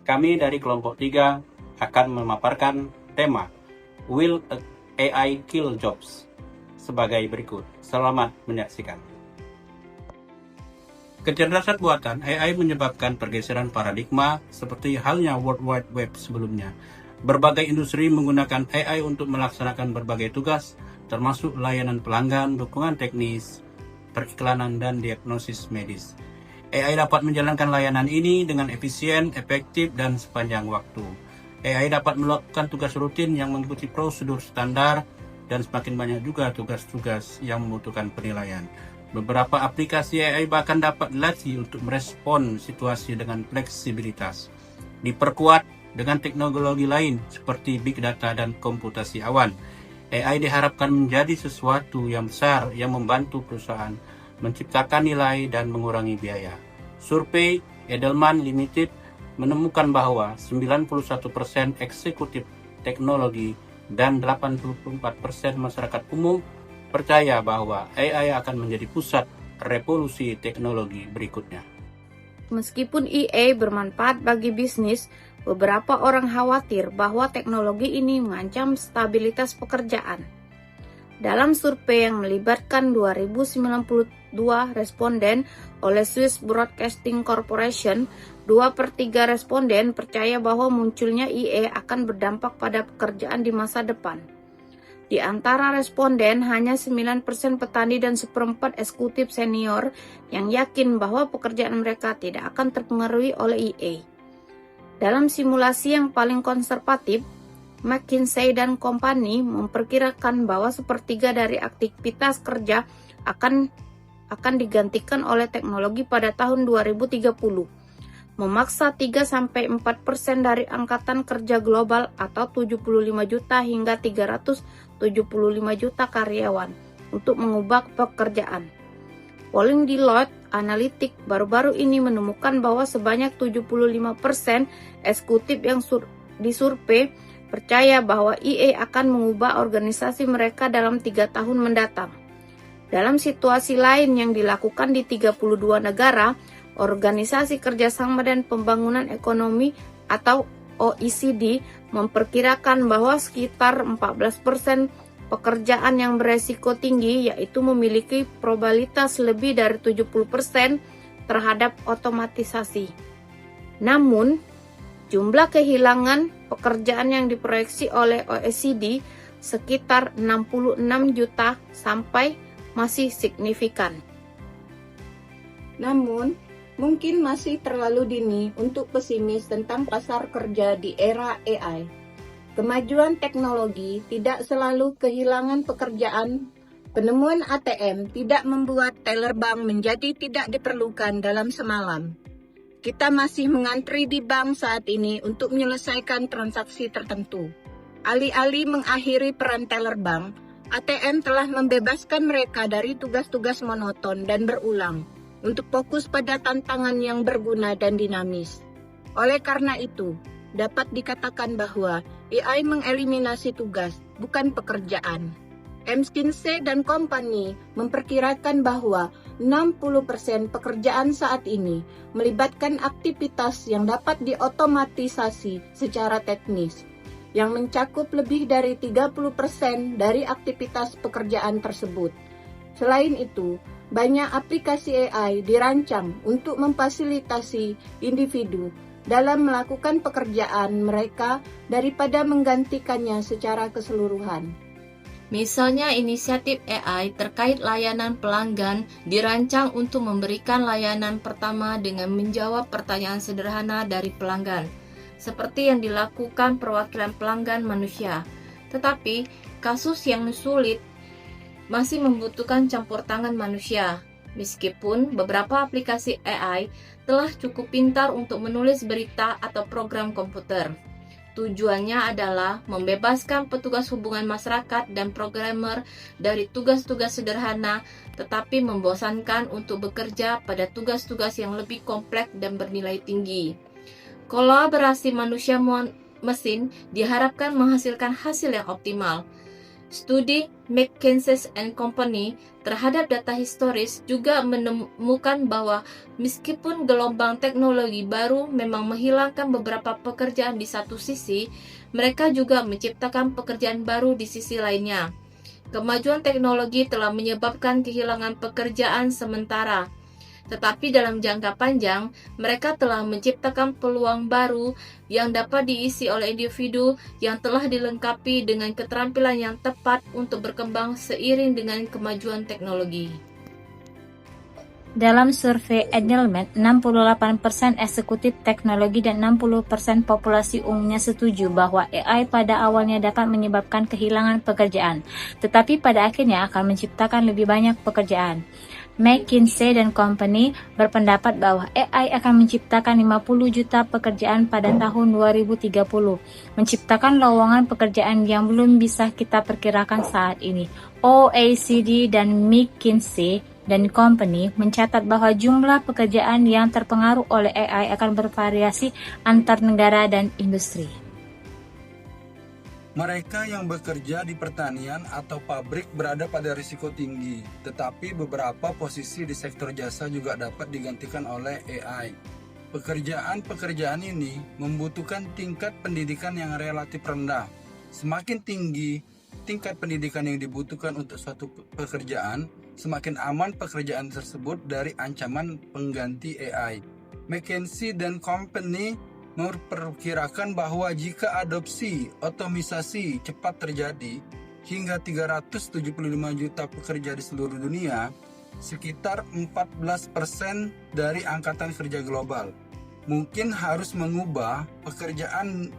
Kami dari kelompok 3 akan memaparkan tema Will AI Kill Jobs sebagai berikut. Selamat menyaksikan. Kecerdasan buatan AI menyebabkan pergeseran paradigma seperti halnya World Wide Web sebelumnya. Berbagai industri menggunakan AI untuk melaksanakan berbagai tugas, termasuk layanan pelanggan, dukungan teknis, periklanan, dan diagnosis medis. AI dapat menjalankan layanan ini dengan efisien, efektif, dan sepanjang waktu. AI dapat melakukan tugas rutin yang mengikuti prosedur standar, dan semakin banyak juga tugas-tugas yang membutuhkan penilaian. Beberapa aplikasi AI bahkan dapat dilatih untuk merespon situasi dengan fleksibilitas. Diperkuat dengan teknologi lain seperti big data dan komputasi awan. AI diharapkan menjadi sesuatu yang besar yang membantu perusahaan menciptakan nilai dan mengurangi biaya. Survei Edelman Limited menemukan bahwa 91% eksekutif teknologi dan 84% masyarakat umum percaya bahwa AI akan menjadi pusat revolusi teknologi berikutnya. Meskipun AI bermanfaat bagi bisnis, beberapa orang khawatir bahwa teknologi ini mengancam stabilitas pekerjaan. Dalam survei yang melibatkan 2092 responden oleh Swiss Broadcasting Corporation, 2/3 responden percaya bahwa munculnya AI akan berdampak pada pekerjaan di masa depan. Di antara responden, hanya 9% petani dan 1/4 eksekutif senior yang yakin bahwa pekerjaan mereka tidak akan terpengaruhi oleh AI. Dalam simulasi yang paling konservatif, McKinsey dan Company memperkirakan bahwa 1/3 dari aktivitas kerja akan digantikan oleh teknologi pada tahun 2030. Memaksa 3-4% dari angkatan kerja global atau 75 juta hingga 375 juta karyawan untuk mengubah pekerjaan. Polling Deloitte Analytics baru-baru ini menemukan bahwa sebanyak 75% eksekutif yang disurvei percaya bahwa AI akan mengubah organisasi mereka dalam 3 tahun mendatang. Dalam situasi lain yang dilakukan di 32 negara, Organisasi Kerjasama dan Pembangunan Ekonomi atau OECD memperkirakan bahwa sekitar 14% pekerjaan yang beresiko tinggi, yaitu memiliki probabilitas lebih dari 70% terhadap otomatisasi. Namun, jumlah kehilangan pekerjaan yang diproyeksi oleh OECD sekitar 66 juta sampai masih signifikan. Namun, mungkin masih terlalu dini untuk pesimis tentang pasar kerja di era AI. Kemajuan teknologi tidak selalu kehilangan pekerjaan. Penemuan ATM tidak membuat teller bank menjadi tidak diperlukan dalam semalam. Kita masih mengantri di bank saat ini untuk menyelesaikan transaksi tertentu. Alih-alih mengakhiri peran teller bank, ATM telah membebaskan mereka dari tugas-tugas monoton dan berulang untuk fokus pada tantangan yang berguna dan dinamis. Oleh karena itu, dapat dikatakan bahwa AI mengeliminasi tugas, bukan pekerjaan. McKinsey dan Company memperkirakan bahwa 60% pekerjaan saat ini melibatkan aktivitas yang dapat diotomatisasi secara teknis, yang mencakup lebih dari 30% dari aktivitas pekerjaan tersebut. Selain itu, banyak aplikasi AI dirancang untuk memfasilitasi individu dalam melakukan pekerjaan mereka daripada menggantikannya secara keseluruhan. Misalnya, inisiatif AI terkait layanan pelanggan dirancang untuk memberikan layanan pertama dengan menjawab pertanyaan sederhana dari pelanggan, seperti yang dilakukan perwakilan pelanggan manusia. Tetapi, kasus yang sulit masih membutuhkan campur tangan manusia. Meskipun beberapa aplikasi AI telah cukup pintar untuk menulis berita atau program komputer, tujuannya adalah membebaskan petugas hubungan masyarakat dan programmer dari tugas-tugas sederhana, tetapi membosankan untuk bekerja pada tugas-tugas yang lebih kompleks dan bernilai tinggi. Kolaborasi manusia mesin diharapkan menghasilkan hasil yang optimal. Studi McKinsey & Company terhadap data historis juga menemukan bahwa meskipun gelombang teknologi baru memang menghilangkan beberapa pekerjaan di satu sisi, mereka juga menciptakan pekerjaan baru di sisi lainnya. Kemajuan teknologi telah menyebabkan kehilangan pekerjaan sementara, tetapi dalam jangka panjang, mereka telah menciptakan peluang baru yang dapat diisi oleh individu yang telah dilengkapi dengan keterampilan yang tepat untuk berkembang seiring dengan kemajuan teknologi. Dalam survei Edelman, 68% eksekutif teknologi dan 60% populasi umumnya setuju bahwa AI pada awalnya dapat menyebabkan kehilangan pekerjaan, tetapi pada akhirnya akan menciptakan lebih banyak pekerjaan. McKinsey & Company berpendapat bahwa AI akan menciptakan 50 juta pekerjaan pada tahun 2030, menciptakan lowongan pekerjaan yang belum bisa kita perkirakan saat ini. OECD dan McKinsey & Company mencatat bahwa jumlah pekerjaan yang terpengaruh oleh AI akan bervariasi antar negara dan industri. Mereka yang bekerja di pertanian atau pabrik berada pada risiko tinggi, tetapi beberapa posisi di sektor jasa juga dapat digantikan oleh AI. Pekerjaan-pekerjaan ini membutuhkan tingkat pendidikan yang relatif rendah. Semakin tinggi tingkat pendidikan yang dibutuhkan untuk suatu pekerjaan, semakin aman pekerjaan tersebut dari ancaman pengganti AI. McKinsey & Company memperkirakan bahwa jika adopsi otomisasi cepat terjadi hingga 375 juta pekerja di seluruh dunia, sekitar 14% dari angkatan kerja global mungkin harus mengubah pekerjaan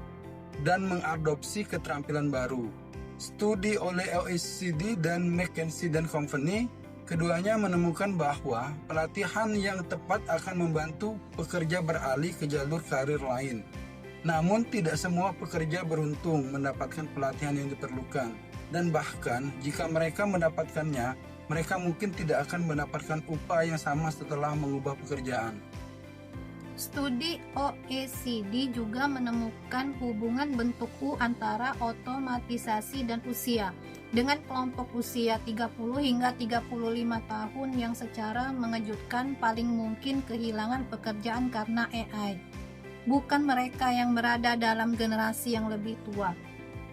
dan mengadopsi keterampilan baru. Studi oleh OECD dan McKinsey & Company, keduanya menemukan bahwa pelatihan yang tepat akan membantu pekerja beralih ke jalur karir lain. Namun tidak semua pekerja beruntung mendapatkan pelatihan yang diperlukan. Dan bahkan jika mereka mendapatkannya, mereka mungkin tidak akan mendapatkan upah yang sama setelah mengubah pekerjaan. Studi OECD juga menemukan hubungan bentuk U antara otomatisasi dan usia, dengan kelompok usia 30 hingga 35 tahun yang secara mengejutkan paling mungkin kehilangan pekerjaan karena AI. Bukan mereka yang berada dalam generasi yang lebih tua.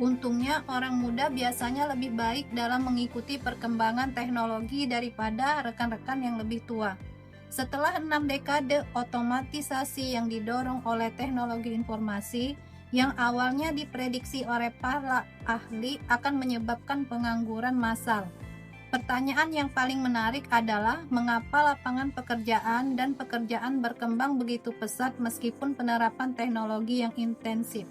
Untungnya orang muda biasanya lebih baik dalam mengikuti perkembangan teknologi daripada rekan-rekan yang lebih tua. Setelah 6 dekade otomatisasi yang didorong oleh teknologi informasi, yang awalnya diprediksi oleh para ahli akan menyebabkan pengangguran massal. Pertanyaan yang paling menarik adalah mengapa lapangan pekerjaan dan pekerjaan berkembang begitu pesat meskipun penerapan teknologi yang intensif.